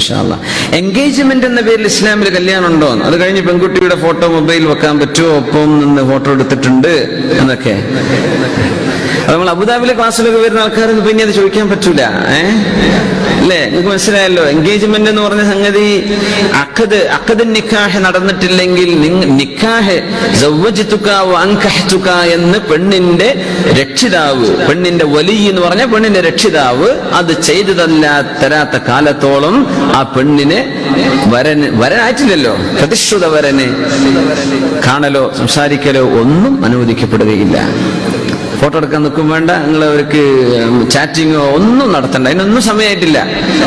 ഇൻഷാ അല്ലാഹ്. എൻഗേജ്മെന്റ് എന്ന പേരിൽ ഇസ്ലാമിൽ കല്യാണം ഉണ്ടോ? അത് കഴിഞ്ഞ് പെൺകുട്ടിയുടെ ഫോട്ടോ മൊബൈൽ വെക്കാൻ പറ്റുമോ, ഒപ്പം നിന്ന് ഫോട്ടോ എടുത്തിട്ടുണ്ട് എന്നൊക്കെ. അത് നമ്മൾ അബുദാബിയിലെ ക്ലാസ്സിലൊക്കെ വരുന്ന ആൾക്കാർക്ക് പിന്നെ അത് ചോദിക്കാൻ പറ്റൂല. അല്ലേ? നിങ്ങൾക്ക് മനസ്സിലായല്ലോ. എൻഗേജ്മെന്റ് എന്ന് പറഞ്ഞ സംഗതി അഖദ് നിക്കാഹ് നടന്നിട്ടില്ലെങ്കിൽ നിക്കാഹ് സവ്വജ്തുക വ അൻകഹ്തുക എന്ന് പെണ്ണിന്റെ രക്ഷിതാവ്, പെണ്ണിന്റെ വലി എന്ന് പറഞ്ഞ പെണ്ണിന്റെ രക്ഷിതാവ് അത് ചെയ്തു തരാത്ത കാലത്തോളം ആ പെണ്ണിന് വരനായിട്ടില്ലല്ലോ, പ്രതിശ്രുത വരന് കാണലോ സംസാരിക്കലോ ഒന്നും അനുവദിക്കപ്പെടുകയില്ല. ഫോട്ടോ എടുക്കാൻ നിൽക്കും വേണ്ട, നിങ്ങൾ അവർക്ക് ചാറ്റിങ്ങോ ഒന്നും നടത്തണ്ട, അതിനൊന്നും സമയമായിട്ടില്ല.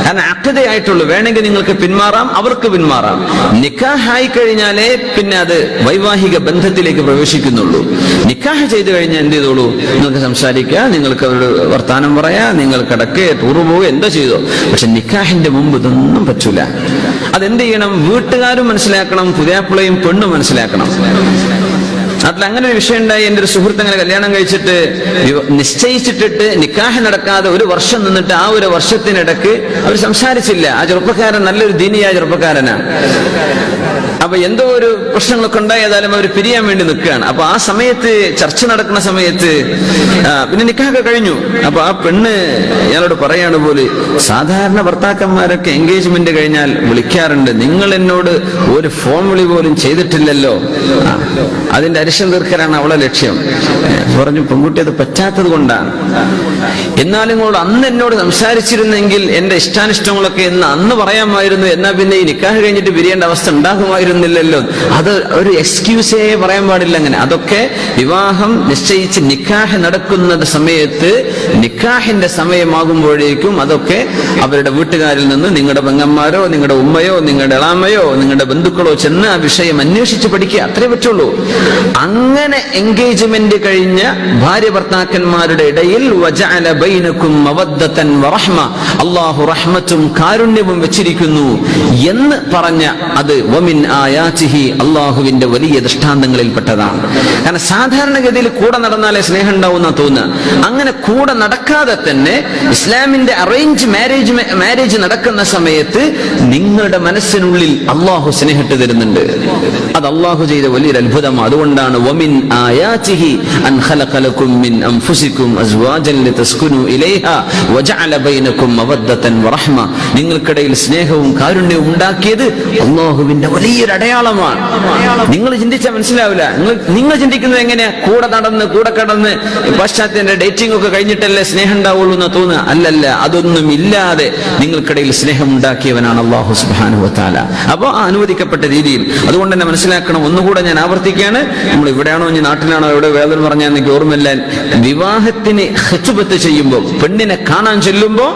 കാരണം അഖദയായിട്ടുള്ളൂ. വേണമെങ്കിൽ നിങ്ങൾക്ക് പിന്മാറാം, അവർക്ക് പിന്മാറാം. നിക്കാഹായി കഴിഞ്ഞാലേ പിന്നെ അത് വൈവാഹിക ബന്ധത്തിലേക്ക് പ്രവേശിക്കുന്നുള്ളൂ. നിക്കാഹ് ചെയ്തു കഴിഞ്ഞാൽ എന്ത് ചെയ്തോളൂ, നിങ്ങൾക്ക് സംസാരിക്കുക, നിങ്ങൾക്ക് അവരുടെ വർത്താനം പറയാ, നിങ്ങൾ കിടക്കുക, ടൂറ് പോവുക, എന്താ ചെയ്തോ. പക്ഷെ നിക്കാഹിന്റെ മുമ്പ് ഇതൊന്നും പറ്റൂല. അതെന്ത് ചെയ്യണം? വീട്ടുകാരും മനസ്സിലാക്കണം, പുതിയാപ്പിളയും പെണ്ണും മനസ്സിലാക്കണം. അതിൽ അങ്ങനെ ഒരു വിഷയം ഉണ്ടായി. എൻ്റെ ഒരു സുഹൃത്ത് അങ്ങനെ കല്യാണം കഴിച്ചിട്ട് നിശ്ചയിച്ചിട്ടിട്ട് നിക്കാഹ് നടക്കാതെ ഒരു വർഷം നിന്നിട്ട് ആ ഒരു വർഷത്തിനിടക്ക് അവർ സംസാരിച്ചില്ല. ആ ചെറുപ്പക്കാരൻ നല്ലൊരു ദീനിയായ ചെറുപ്പക്കാരനാ. അപ്പൊ എന്തോ ഒരു പ്രശ്നങ്ങളൊക്കെ ഉണ്ടായതാലും അവർ പിരിയാൻ വേണ്ടി നിൽക്കുകയാണ്. അപ്പൊ ആ സമയത്ത് ചർച്ച നടക്കുന്ന സമയത്ത് പിന്നെ നിക്കാഹൊക്കെ കഴിഞ്ഞു. അപ്പൊ ആ പെണ്ണ് ഞാനോട് പറയാണ് പോലെ, സാധാരണ ഭർത്താക്കന്മാരൊക്കെ എൻഗേജ്മെന്റ് കഴിഞ്ഞാൽ വിളിക്കാറുണ്ട്, നിങ്ങൾ എന്നോട് ഒരു ഫോൺ വിളി പോലും ചെയ്തിട്ടില്ലല്ലോ. അതിന്റെ അരിശം തീർക്കലാണ് അവളെ ലക്ഷ്യം. പറഞ്ഞു, പെൺകുട്ടി അത് പറ്റാത്തത് കൊണ്ടാണ്. എന്നാലും കൂടെ അന്ന് എന്നോട് സംസാരിച്ചിരുന്നെങ്കിൽ എന്റെ ഇഷ്ടാനിഷ്ടങ്ങളൊക്കെ എന്ന് അന്ന് പറയാമായിരുന്നു. എന്നാ പിന്നെ ഈ നിക്കാഹ് കഴിഞ്ഞിട്ട് പിരിയേണ്ട അവസ്ഥ ഉണ്ടാകുമായിരുന്നില്ലല്ലോ. അത് ഒരു എക്സ്ക്യൂസേ പറയാൻ പാടില്ല. അങ്ങനെ അതൊക്കെ വിവാഹം നിശ്ചയിച്ച് നിക്കാഹ് നടക്കുന്ന സമയത്ത്, നിക്കാഹിന്റെ സമയമാകുമ്പോഴേക്കും അതൊക്കെ അവരുടെ വീട്ടുകാരിൽ നിന്ന് നിങ്ങളുടെ പെങ്ങന്മാരോ നിങ്ങളുടെ ഉമ്മയോ നിങ്ങളുടെ എളാമയോ നിങ്ങളുടെ ബന്ധുക്കളോ ചെന്ന് ആ വിഷയം അന്വേഷിച്ച് പഠിക്കുക, അത്രേ പറ്റുള്ളൂ. അങ്ങനെ എൻഗേജ്മെന്റ് കഴിഞ്ഞ ഭാര്യ ഭർത്താക്കന്മാരുടെ ഇടയിൽ വജഅല ബൈനകും മവദ്ദതൻ വറഹ്മ, അല്ലാഹു റഹ്മത്തും കാരുണ്യവും വെച്ചിരിക്കുന്നു എന്ന് പറഞ്ഞ അത് വമിൻ ആയാതിഹി, അല്ലാഹുവിന്റെ വലിയ ദൃഷ്ടാന്തങ്ങളിൽപ്പെട്ടതാണ്. കാരണം സാധാരണഗതിയിൽ കൂടെ നടന്നാലേ സ്നേഹം ഉണ്ടാവുന്ന തോന്നുക. അങ്ങനെ കൂടെ നടക്കാതെ തന്നെ ഇസ്ലാമിന്റെ അറേഞ്ച് മാരേജ് നടക്കുന്ന സമയത്ത് നിങ്ങളുടെ മനസ്സിനുള്ളിൽ അല്ലാഹു സ്നേഹിട്ട് തരുന്നുണ്ട്. അത് അല്ലാഹു ചെയ്ത വലിയൊരു അത്ഭുതമാണ്. അതുകൊണ്ടാണ് വമിൻ ആയാതിഹി അൻ ഖലഖ ലക്കും മിൻ അൻഫുസികും അസ്വാജൻ ലിതസ്കുനു ഇലൈഹാ വജഅല ബൈനകും മവദ്ദതൻ വറഹ്മ, നിങ്ങൾക്കിടയിൽ സ്നേഹവും കാരുണ്യവും ഉണ്ടാക്കിയത് അല്ലാഹുവിന്റെ വലിയൊരു അടയാളമാണ്. നിങ്ങൾ ചിന്തിച്ചാൽ മനസ്സിലാവില്ല. നിങ്ങൾ ചിന്തിക്കുന്നത് എങ്ങനെയാ? കൂടെ നടന്ന് കൂടെ കടന്ന് പാശ്ചാത്യന്റെ ഡേറ്റിംഗ് ഒക്കെ കഴിഞ്ഞിട്ടല്ലേ സ്നേഹം ഉണ്ടാവുള്ളൂ എന്ന് തോന്നുക. അല്ലല്ല, അതൊന്നും ഇല്ലാതെ നിങ്ങൾക്കിടയിൽ സ്നേഹം ഉണ്ടാക്കിയവനാണ് അല്ലാഹു സുബ്ഹാനഹു വ തആല. അപ്പോൾ ആ അനുവദിക്കപ്പെട്ട രീതിയിൽ അതുകൊണ്ട് തന്നെ മനസ്സിലാക്കണം. ഒന്നുകൂടെ ഞാൻ ആവർത്തിക്കുകയാണ്, നമ്മൾ ഇവിടെയാണോ ഇനി നാട്ടിലാണോ എവിടെ വേദന പറഞ്ഞാൽ എനിക്ക് ഓർമ്മയില്ല. വിവാഹത്തിന് ഖുത്ബത്ത് ചെയ്യുമ്പോൾ, പെണ്ണിനെ കാണാൻ ചെല്ലുമ്പോൾ,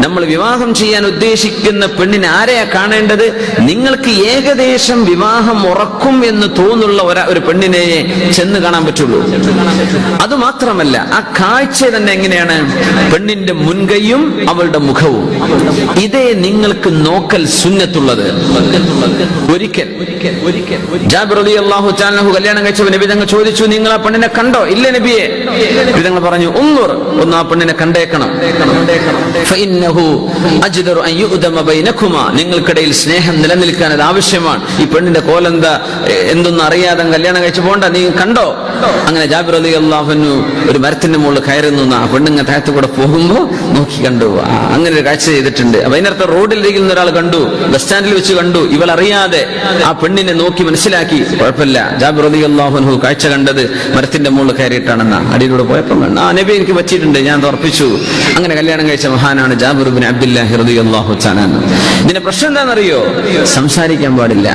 നമ്മൾ വിവാഹം ചെയ്യാൻ ഉദ്ദേശിക്കുന്ന പെണ്ണിനെ ആരെയാ കാണേണ്ടത്? നിങ്ങൾക്ക് ഏകദേശം വിവാഹം ഉറക്കും എന്ന് തോന്നുള്ള ഒരു പെണ്ണിനെ ചെന്ന് കാണാൻ പറ്റുള്ളൂ. അതുമാത്രമല്ല, ആ കാഴ്ച തന്നെ എങ്ങനെയാണ്? പെണ്ണിന്റെ മുൻകൈയും അവളുടെ മുഖവും. ഇതേ നിങ്ങൾക്ക് നോക്കൽ സുന്നത്തുള്ളത്. ഒരിക്കൽ ജാബിർ റളിയല്ലാഹു തആല അൻഹു കല്യാണം കഴിച്ചപ്പോൾ നബി തങ്ങൾ ചോദിച്ചു, നിങ്ങൾ ആ പെണ്ണിനെ കണ്ടോ? ഇല്ല നബിയെ. നബി തങ്ങൾ പറഞ്ഞു, ഒന്ന് ആ പെണ്ണിനെ കണ്ടേക്കണം. ഫഇന്നഹു അജ്ദറു അൻ യുഅദമ ബൈനകുമാ, നിങ്ങൾക്കിടയിൽ സ്നേഹം നിലനിൽക്കാൻ അത് ആവശ്യമാണ്. ഈ പെണ്ണിന്റെ കോലെന്താ എന്തൊന്നും അറിയാതെ കല്യാണം കഴിച്ചു പോണ്ട, നീ കണ്ടോ? അങ്ങനെ ജാബിർ റളിയല്ലാഹു അൻഹു ഒരു മരത്തിന്റെ മുകളിൽ കയറുന്നു. ആ പെണ്ണിങ്ങനെ താഴത്ത് കൂടെ പോകുമ്പോ നോക്കി കണ്ടു. അങ്ങനെ ഒരു കാഴ്ച ചെയ്തിട്ടുണ്ട്. അപ്പൊ അതിനർത്ഥം റോഡിൽ ഇരിക്കുന്ന ഒരാൾ കണ്ടു, ബസ് സ്റ്റാൻഡിൽ വെച്ച് കണ്ടു, ഇവൾ അറിയാതെ ആ പെണ്ണിനെ നോക്കി മനസ്സിലാക്കി. കുഴപ്പമില്ല, ജാബിർ റളിയല്ലാഹു അൻഹു കാഴ്ച കണ്ടത് മരത്തിന്റെ മുകളിൽ കയറിയിട്ടാണെന്ന അടിയിലൂടെ പോയപ്പോൾ നബി എനിക്ക് പറ്റിയിട്ടുണ്ട്, ഞാൻ ഉറപ്പിച്ചു. അങ്ങനെ കല്യാണം കഴിച്ച മഹാനാണ് ജാബിർ ഇബ്നു അബ്ദുല്ലാഹി റളിയല്ലാഹു തആല. ഇതിന്റെ പ്രശ്നം എന്താണെന്നറിയോ? സംസാരിക്കാൻ പാടില്ല.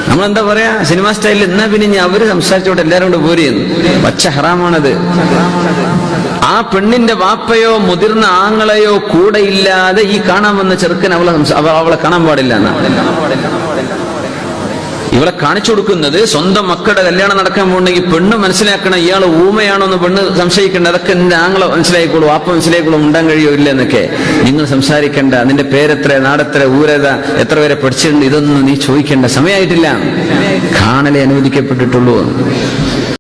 നമ്മളെന്താ പറയാ, സിനിമ സ്റ്റൈലിൽ എന്നാ പിന്നെ അവര് സംസാരിച്ചോട്ടെ, എല്ലാവരും കൂടെ പോരുന്നു. പച്ച ഹറാമാണത്. ആ പെണ്ണിന്റെ വാപ്പയോ മുതിർന്ന ആങ്ങളെയോ കൂടെ ഇല്ലാതെ ഈ കാണാൻ വന്ന ചെറുക്കൻ അവളെ കാണാൻ പാടില്ല എന്നാണ്. ഇവളെ കാണിച്ചു കൊടുക്കുന്നത് സ്വന്തം മക്കളുടെ കല്യാണം നടക്കാൻ പോകണമെങ്കിൽ പെണ്ണ് മനസ്സിലാക്കണം, ഇയാൾ ഊമയാണോ എന്ന് പെണ്ണ് സംശയിക്കേണ്ട. അതൊക്കെ എന്റെ ആങ്ങളെ മനസ്സിലായിക്കോളൂ, വാപ്പ മനസ്സിലായിക്കോളൂ, ഉണ്ടാൻ കഴിയോ ഇല്ല എന്നൊക്കെ നിങ്ങൾ സംസാരിക്കേണ്ട. നിന്റെ പേരെത്ര, നാടെത്ര, ഊരേതാ, എത്ര പേരെ പഠിച്ചിട്ടുണ്ട്, ഇതൊന്നും നീ ചോദിക്കേണ്ട സമയമായിട്ടില്ല. കാണലേ അനുവദിക്കപ്പെട്ടിട്ടുള്ളൂ.